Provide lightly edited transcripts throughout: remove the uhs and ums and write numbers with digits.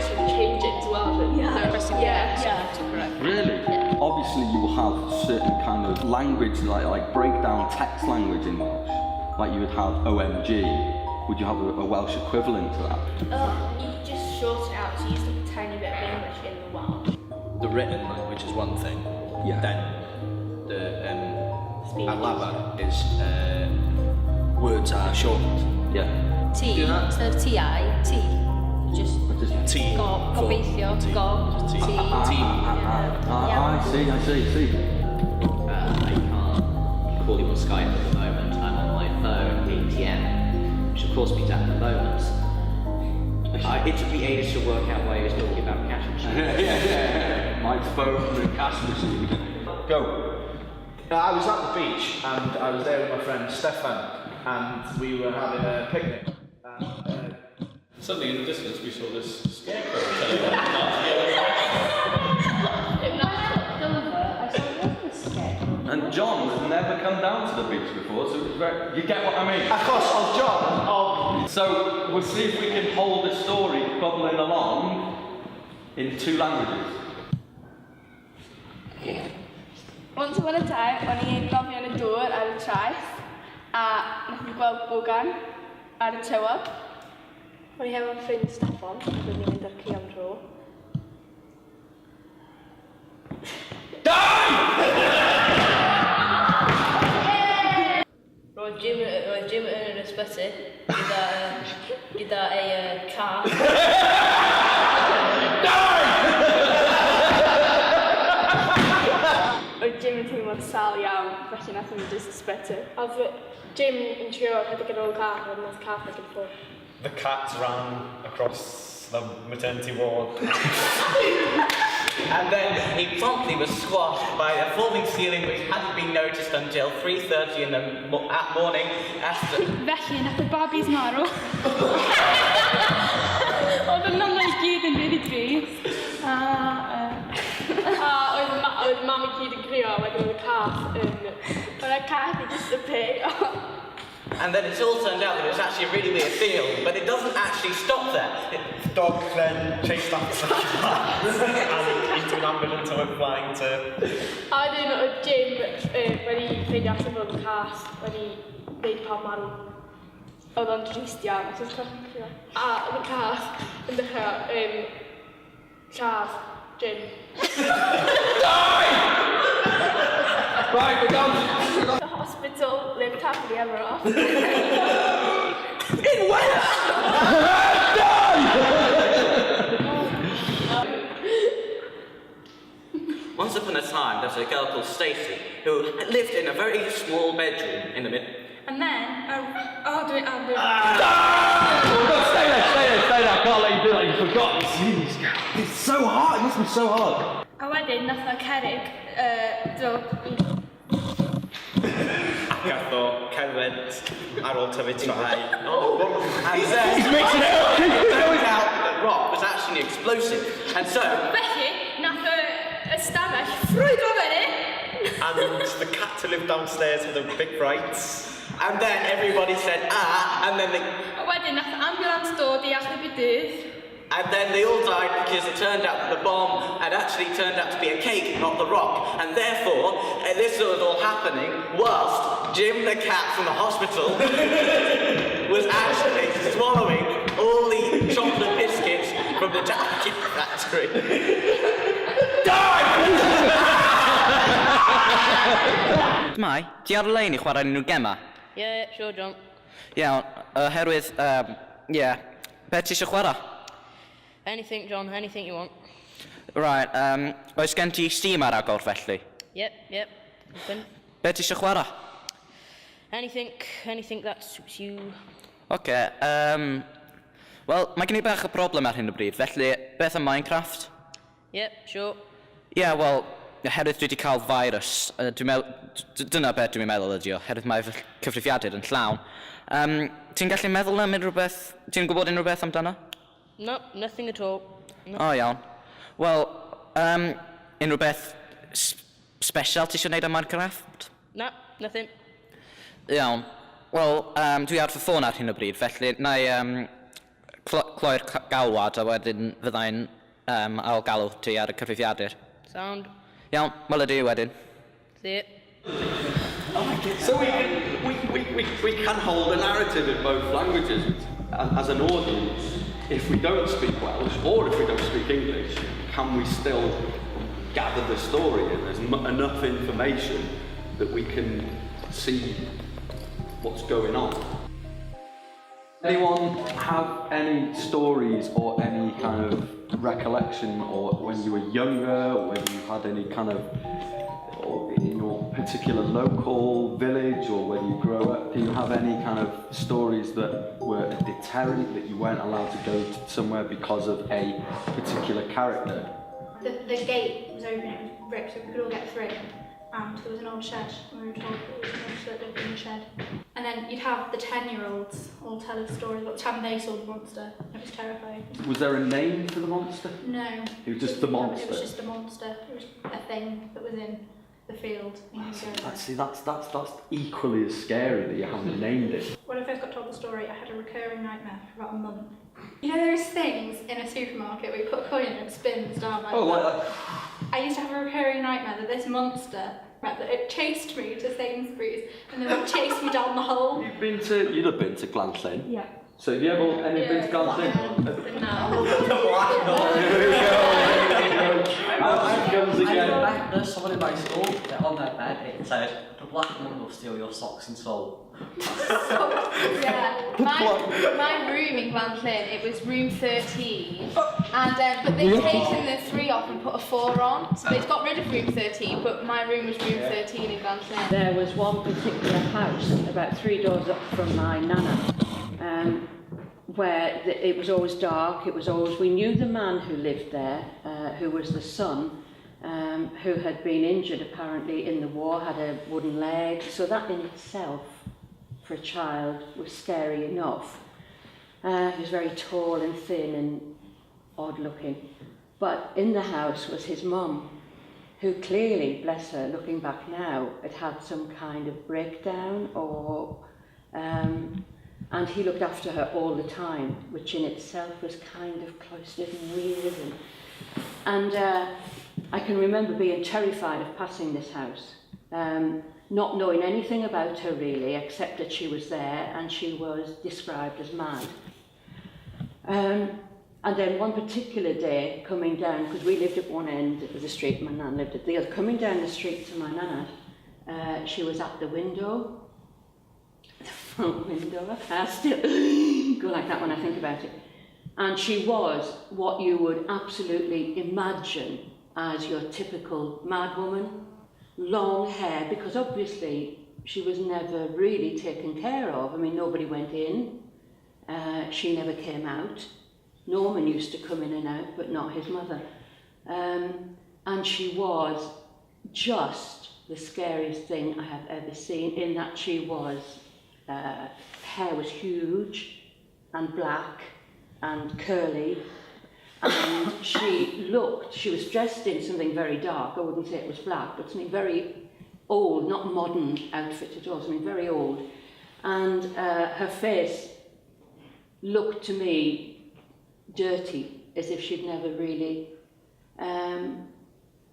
ways to change it as well. Really? Yeah. Obviously you will have certain kind of language, like breakdown text language in Welsh. Like you would have OMG. Would you have a Welsh equivalent to that? You just shorten it out to use like a tiny bit of English in the Welsh. The written language is one thing. Yeah. Then the alaba is words are shortened. Yeah. T, instead of T-I, T. Just T. Gobeithio, go, T. T. I see. I can't call you on Skype at the moment. I'm on my phone, ATM, which of course means at the moment. It took me ages to work out why he was talking about cash machine. yeah. My phone and the cash machine. Go. I was at the beach and I was there with my friend Stefan and we were having a picnic. Suddenly in the distance we saw this scarecrow. And John has never come down to the beach before, so it's very, you get what I mean? Of course, John. So we'll see if we can hold the story bubbling along in two languages. Once upon a time, o'n i'n gofio yn y dŵr ar y traeth, a nath ni gweld Bwgan ar y tywod. O'n i hefo ffrind Steffan, a dwi'n mynd ar ci am dro. Roedd Jim yn yr ysbyty gyda ei car. Oedd Jim yn teimlo'n sal iawn, felly nath nhw'n just ysbyty. Oedd Jim yn trio rhedeg yn ôl car, ond nath car rhedeg yn ffwrdd. The cat ran across the maternity ward. And then he promptly was squashed by a falling ceiling which hadn't been noticed until 3:30 in the morning after. Felly, nath y babis marw. Oedd y nonna i gyd yn rili drist. Oedd mam i gyd yn crio, wedyn oedd y cath i disappear. And then it's all turned out that it's actually a really weird field, but it doesn't actually stop there. The dog then chased after the cat and into an ambulance and went flying to... A wedyn oedd Jim wedi ffeindio allan fod y cath wedi gwneud pawb marw. Oedd o'n drist iawn, ac oedd yn crio. A oedd y cath yn dechrau lladd Jim. Right, we're done. The hospital lived happily ever after. In Wales! Once upon a time, there was a girl called Stacey who lived in a very small bedroom in the middle. And then, Stay there. I can't let you do that. You forgot. It's so hard. It must be so hard. A wedyn, nath o cerrig drog. Gath o cerdded ar ôl tyfu trai. He's mixing it up! Throwing out the rock was actually explosive. And so... Felly, nath y stafell ffrwydro fyny. And the cat who lived downstairs had a big fright. And then everybody said, and then they... A wedyn, nath ambulance dod i achub I dydd. And then they all died because it turned out that the bomb had actually turned out to be a cake, not the rock. And therefore, this was all happening whilst Jim the cat from the hospital was actually swallowing all the chocolate biscuits from the chocolate factory. Mai, ti ar lein I chwarae nhw gema? Yeah, sure, John. Iawn, oherwydd, be ti eisiau chwarae? Anything, John, anything you want. Right, oes gen ti Steam ar agor felly? Yep. Open. Be ti eisiau chwarae? Anything that suits you. Oce, wel, mae gen I bach o broblem ar hyn o bryd, felly beth am Minecraft? Yep, sure. Wel, oherwydd dwi wedi cael virus, dyna beth dwi'n meddwl ydi o, oherwydd mae fy cyfrifiadur yn llawn. Ti'n gallu meddwl am unrhyw beth, ti'n gwybod unrhyw beth amdano? No, nothing at all. No. O, iawn. Wel, unrhyw beth special ti eisiau gwneud am Minecraft? No, nothing. Iawn. Wel, dwi ar fy ffôn ar hyn o bryd, felly na I cloi'r galwad a wedyn fyddai'n ail galw ti ar y cyfrifiadur. Sound. Iawn, wel ydi wedyn. See it. So we can hold a narrative in both languages as an audience. If we don't speak Welsh or if we don't speak English, can we still gather the story and there's enough information that we can see what's going on? Anyone have any stories or any kind of recollection, or when you were younger, or whether you had any kind of, or in your particular local village, or whether you grew up, do you have any kind of stories that were a deterrent, that you weren't allowed to go to somewhere because of a particular character? The gate was open, it was ripped so we could all get through. And there was an old shed, and we were told there was a monster that lived in the shed. And then you'd have the 10-year-olds all tell us stories about the time they saw the monster. It was terrifying. Was there a name for the monster? No. It was just the monster? It was just the monster. It was a thing that was in the field. That's equally as scary that you haven't named it. When I first got told the story, I had a recurring nightmare for about a month. You know those things in a supermarket where you put a coin in and it spins down like that? I used to have a recurring nightmare that this monster, that it chased me to Sainsbury's and then it chased me down the hole. You'd have been to Glanllyn? Yeah. So have you ever been to Glanllyn? No. Here we go. That comes again. There's someone in my school that on their bed it said, "The black woman will steal your socks and soul." Yeah, my room in Glanllyn, it was room 13, and but they've taken the 3 off and put a 4 on, so they've got rid of room 13, but my room was room 13 in Glanllyn. There was one particular house about 3 doors up from my nana, where it was always dark. It was always, we knew the man who lived there, who was the son, who had been injured apparently in the war, had a wooden leg, so that in itself for a child was scary enough. He was very tall and thin and odd looking. But in the house was his mum, who clearly, bless her, looking back now, had some kind of breakdown, or and he looked after her all the time, which in itself was kind of cloistered and weird. And I can remember being terrified of passing this house. Not knowing anything about her really, except that she was there and she was described as mad. And then one particular day, coming down, because we lived at one end of the street, my nan lived at the other, coming down the street to my nana, she was at the window, the front window. I still go like that when I think about it. And she was what you would absolutely imagine as your typical mad woman. Long hair, because obviously she was never really taken care of. I mean, nobody went in, she never came out. Norman used to come in and out, but not his mother. And she was just the scariest thing I have ever seen, in that she was, hair was huge and black and curly. And she was dressed in something very dark. I wouldn't say it was black, but something very old, not modern outfit at all, something very old. And her face looked to me dirty, as if she'd never really, and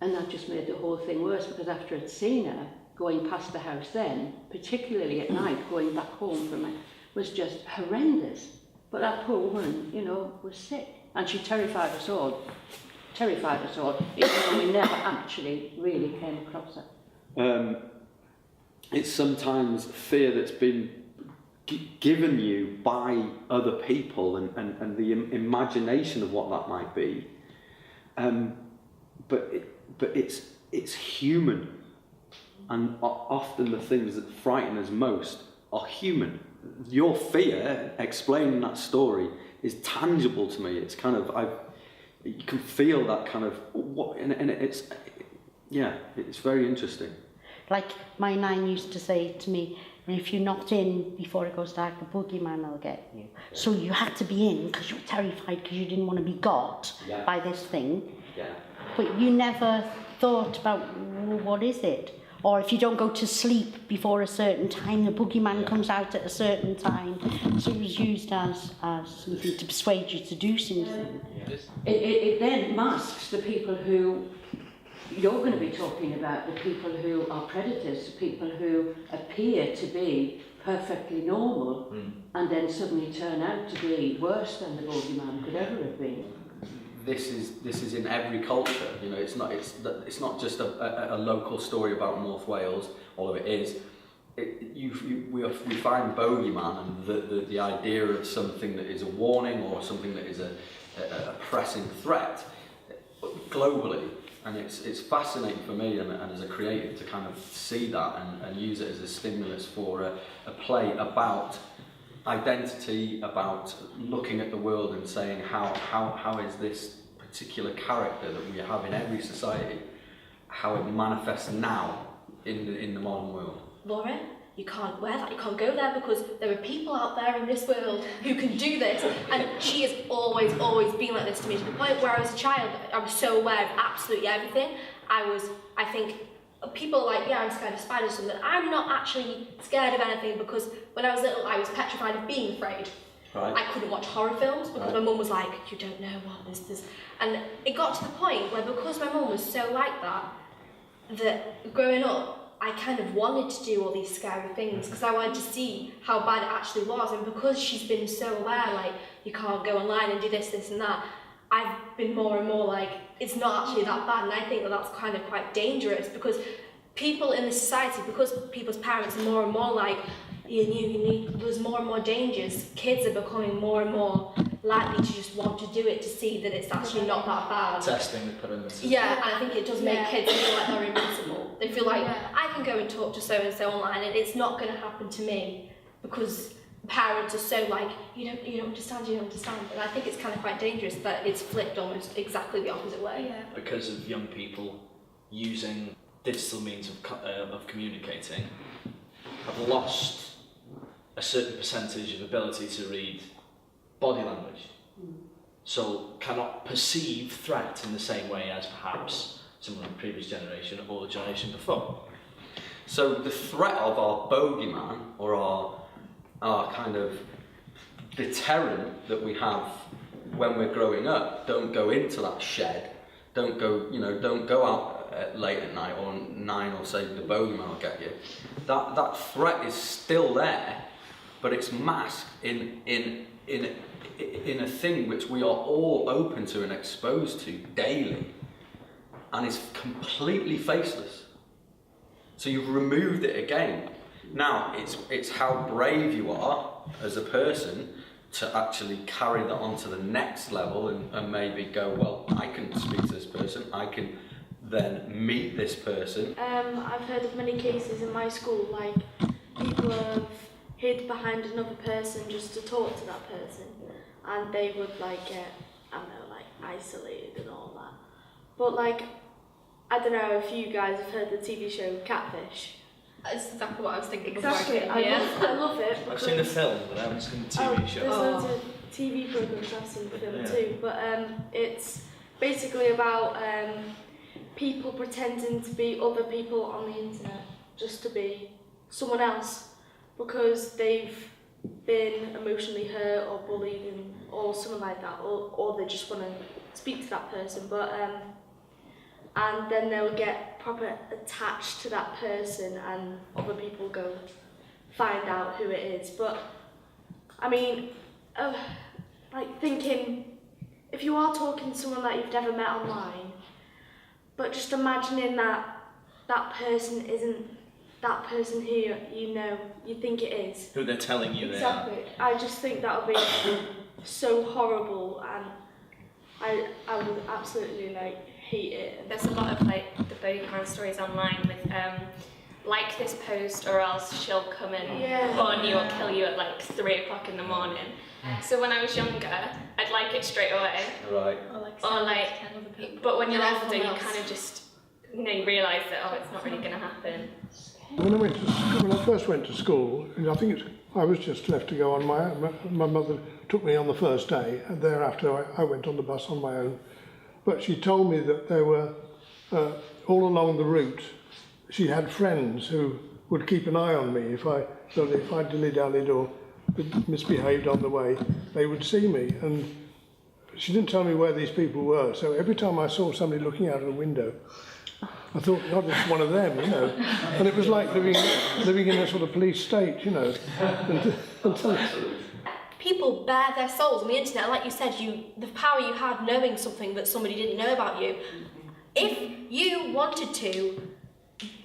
that just made the whole thing worse, because after I'd seen her going past the house then, particularly at night, going back home from it, was just horrendous. But that poor woman, you know, was sick. And she terrified us all, even though we never actually really came across her. It's sometimes fear that's been given you by other people and the imagination of what that might be. But it's human, and often the things that frighten us most are human. Your fear, explaining that story, is tangible to me. It's kind of, you can feel that kind of, and it's very interesting. Like my nan used to say to me, if you're not in before it goes dark, the boogeyman will get you. So you had to be in because you were terrified because you didn't want to be got by this thing. Yeah. But you never thought about, well, what is it? Or if you don't go to sleep before a certain time, the boogeyman comes out at a certain time. So it was used as something to persuade you to do something. It then masks the people who you're going to be talking about, the people who are predators, the people who appear to be perfectly normal and then suddenly turn out to be worse than the boogeyman could ever have been. This is in every culture. You know, it's not just a local story about North Wales, although it is. We find bogeyman and the idea of something that is a warning or something that is a pressing threat globally, and it's fascinating for me and as a creative to kind of see that and use it as a stimulus for a play about identity, about looking at the world and saying how is this particular character that we have in every society, how it manifests now in the modern world. Lauren, you can't wear that, you can't go there because there are people out there in this world who can do this, and she has always been like this to me, to the point where I was a child, I was so aware of absolutely everything. I think people are like, yeah, I'm scared of spiders or something. I'm not actually scared of anything because when I was little, I was petrified of being afraid. Right. I couldn't watch horror films because my mum was like, you don't know what this. And it got to the point where because my mum was so like that growing up, I kind of wanted to do all these scary things because I wanted to see how bad it actually was. And because she's been so aware, like, you can't go online and do this and that, I've been more and more like, it's not actually that bad. And I think that that's kind of quite dangerous because people in this society, because people's parents are more and more like, there's more and more dangers, kids are becoming more and more likely to just want to do it to see that it's actually not that bad. Testing they put in the system. Yeah, and I think it does make kids feel like they're invincible. They feel like, I can go and talk to so-and-so online and it's not going to happen to me because parents are so like, you don't understand. And I think it's kind of quite dangerous that it's flipped almost exactly the opposite way. Yeah. Because of young people using digital means of communicating, have lost a certain percentage of ability to read body language. So cannot perceive threat in the same way as perhaps someone in the previous generation or the generation before. So the threat of our bogeyman or our kind of deterrent that we have when we're growing up, don't go into that shed, don't go out late at night or 9 or say the bogeyman will get you. That threat is still there, but it's masked in a thing which we are all open to and exposed to daily, and it's completely faceless. So you've removed it again. Now it's how brave you are as a person to actually carry that on to the next level and maybe go, well, I can speak to this person, I can then meet this person. I've heard of many cases in my school, like people have hid behind another person just to talk to that person, and they would like get, I don't know, like isolated and all that. But like, I don't know if you guys have heard the TV show Catfish. That's exactly what I was thinking. Exactly, I love it. I've seen the film, but I haven't seen the TV show. There's loads of TV programs I've seen the film too, but it's basically about people pretending to be other people on the internet just to be someone else because they've been emotionally hurt or bullied or something like that, or they just want to speak to that person, but and then they'll get proper attached to that person and other people go find out who it is. But I mean, like thinking, if you are talking to someone that you've never met online, but just imagining that that person isn't that person who you think it is. Who they're telling you exactly. They are. I just think that would be so horrible, and I would absolutely like hate it. There's a lot of like the bogeyman stories online with like this post or else she'll come and warn you or kill you at like 3 o'clock in the morning. So when I was younger, I'd like it straight away. Right. Or like, but when you're older, you kind of just, you realise that, it's not really going to happen. When I first went to school, I was just left to go on my own. My mother took me on the first day, and thereafter I went on the bus on my own. But she told me that there were, all along the route, she had friends who would keep an eye on me if I dilly-dallied or misbehaved on the way, they would see me. And she didn't tell me where these people were, so every time I saw somebody looking out of the window, I thought, God, it's one of them, you know. And it was like living in a sort of police state, you know. People bare their souls on the internet, like you said, the power you had knowing something that somebody didn't know about you. If you wanted to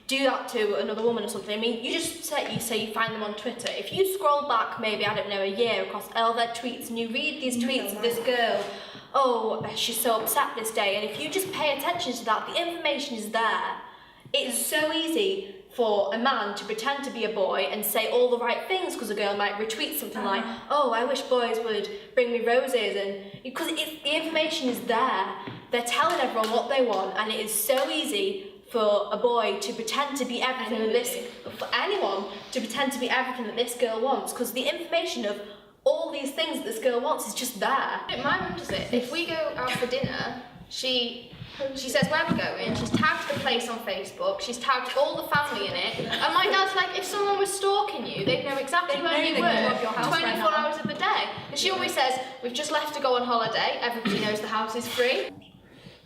do that to another woman or something, I mean, you say you find them on Twitter. If you scroll back maybe, I don't know, a year across all their tweets and you read these tweets of this girl, oh, she's so upset this day, and if you just pay attention to that, the information is there. It is so easy for a man to pretend to be a boy and say all the right things because a girl might retweet something like, oh, I wish boys would bring me roses, and because the information is there, they're telling everyone what they want, and it is so easy for a boy to pretend to be everything for anyone to pretend to be everything that this girl wants, because the information of all these things that this girl wants is just there. My mum does it. If we go out for dinner, she says where we're going, she's tagged the place on Facebook, she's tagged all the family in it, and my dad's like, if someone was stalking you, they'd know exactly where you were 24 hours of the day. And she always says, we've just left to go on holiday, everybody knows the house is free.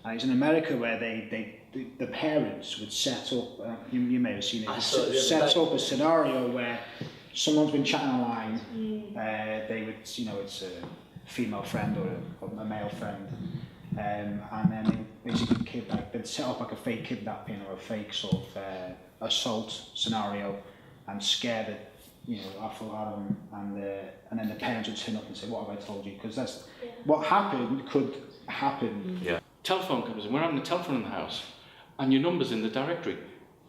And it's in America where the parents would set up, you may have seen it, set up a scenario where someone's been chatting online, they would, you know, it's a female friend or a male friend, and then they basically they'd set up like a fake kidnapping or a fake sort of assault scenario and scare the awful out of them, and then the parents would turn up and say, what have I told you? Because that's what happened could happen. Yeah. Telephone comes in, we're having a telephone in the house, and your number's in the directory.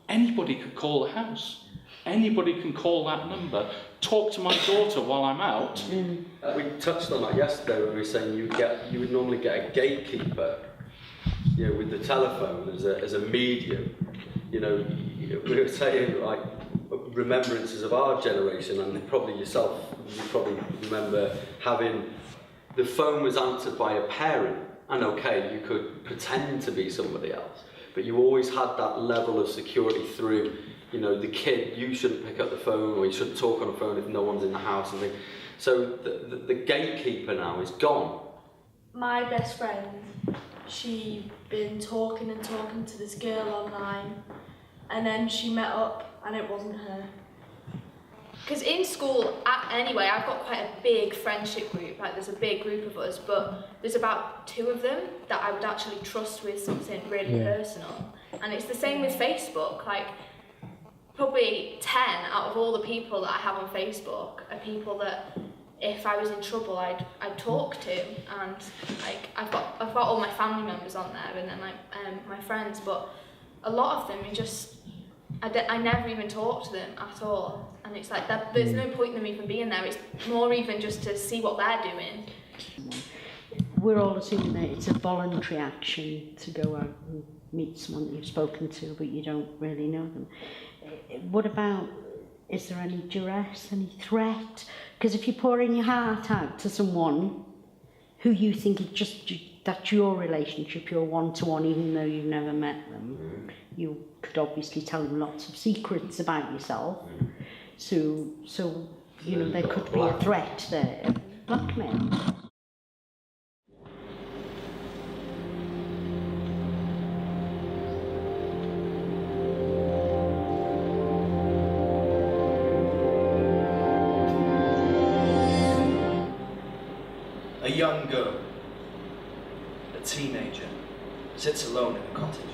Anybody could call the house. Anybody can call that number, talk to my daughter while I'm out. We touched on that yesterday when we were saying you would normally get a gatekeeper, you know, with the telephone as a medium. You know, we were saying like remembrances of our generation, and probably yourself, you probably remember having the phone was answered by a parent, and okay, you could pretend to be somebody else, but you always had that level of security through, you know, the kid, you shouldn't pick up the phone, or you shouldn't talk on the phone if no one's in the house and things. So the gatekeeper now is gone. My best friend, she'd been talking to this girl online, and then she met up and it wasn't her. Because in school, anyway, I've got quite a big friendship group, like there's a big group of us, but there's about 2 of them that I would actually trust with something really personal. And it's the same with Facebook, like probably 10 out of all the people that I have on Facebook are people that if I was in trouble I'd talk to, and like I've got all my family members on there, and then like my friends, but a lot of them are just I never even talk to them at all, and it's like that, there's no point in them even being there. It's more even just to see what they're doing. We're all assuming that it's a voluntary action to go out and meet someone that you've spoken to but you don't really know them. What about, is there any duress, any threat? Because if you're pouring your heart out to someone who you think is just, that's your relationship, your one-to-one, even though you've never met them, you could obviously tell them lots of secrets about yourself. So you know, there could be a threat there. Blackmail. A young girl, a teenager, sits alone in a cottage.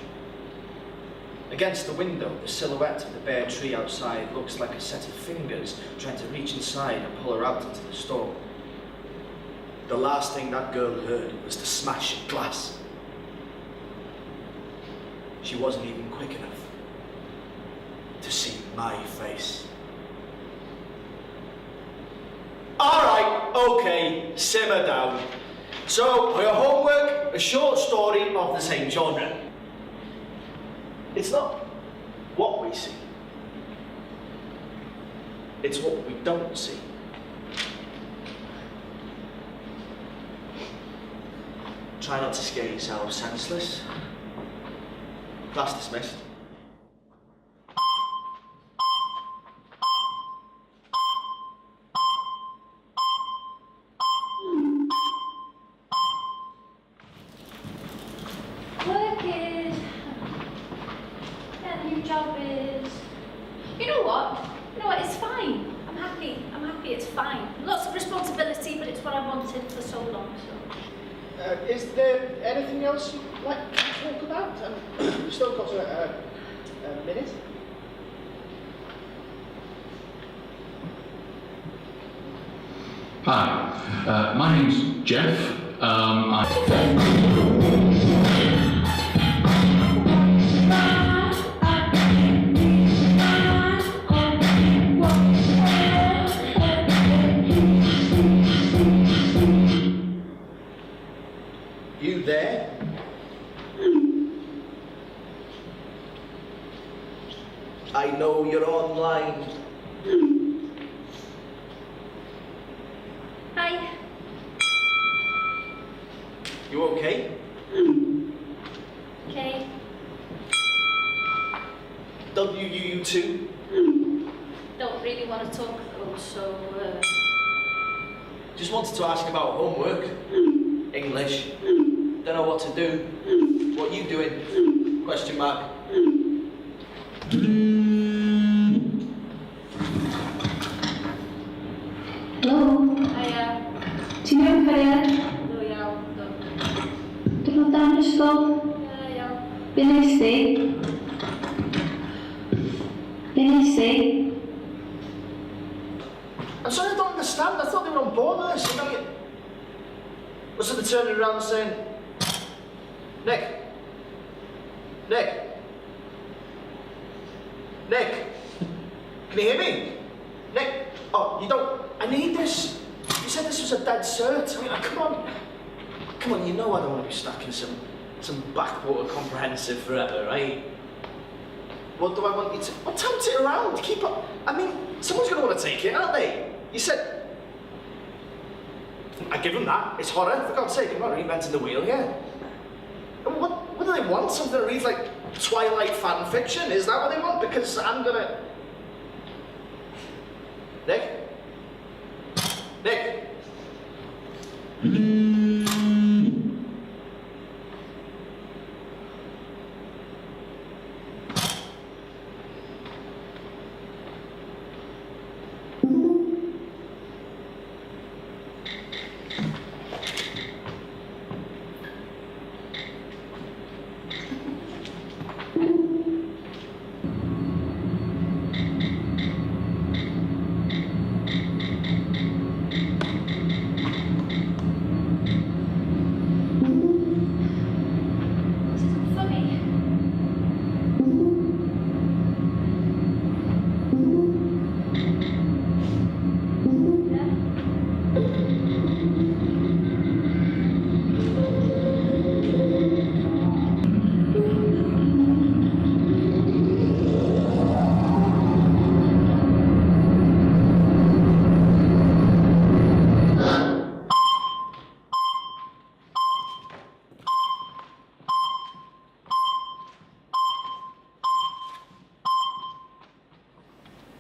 Against the window, the silhouette of the bare tree outside looks like a set of fingers trying to reach inside and pull her out into the storm. The last thing that girl heard was the smash of glass. She wasn't even quick enough to see my face. Alright, okay, simmer down. So, for your homework, a short story of the same genre. It's not what we see. It's what we don't see. Try not to scare yourself senseless. Class dismissed. what? You know what, it's fine. I'm happy, it's fine. Lots of responsibility, but it's what I wanted for so long, so. Is there anything else you'd like to talk about? We've still got a minute. Hi, my name's Jeff. You there? I know you're online. Hi. You okay? Okay. You too? Don't really want to talk though, so Just wanted to ask about homework. English. Don't know what to do. What you doing? Question mark. Hello? Hiya. Ti'n iawn, Caria? No, iawn, no. Diwrnod da yn ysgol? Iawn. Be nes i? Be nes i? I'm sorry, I don't understand. I thought they were on board with this. You know, what's the turning around and saying, Nick? Can you hear me? Nick? Oh, you don't. I need this. You said this was a dead cert. I mean, come on. You know I don't want to be stuck in some backwater comprehensive forever, right? What do I want you to? Well, tempt it around. Keep up. I mean, someone's going to want to take it, aren't they? You said. I give them that. It's horror, for God's sake. I'm not reinventing the wheel here. And what do they want? Something that reads like Twilight fan fiction? Is that what they want? Because I'm gonna. Nick?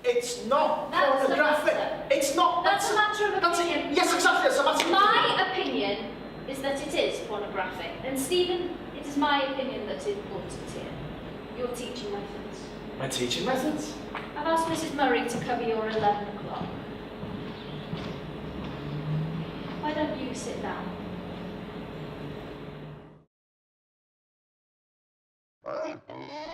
It's not pornographic. It's not. That's a matter of opinion. Yes, exactly. That's a matter of My opinion is that it is pornographic. And Stephen, it is my opinion that is important here. Your teaching methods. My teaching methods? I've asked Mrs. Murray to cover your 11 o'clock. Why don't you sit down? Ah.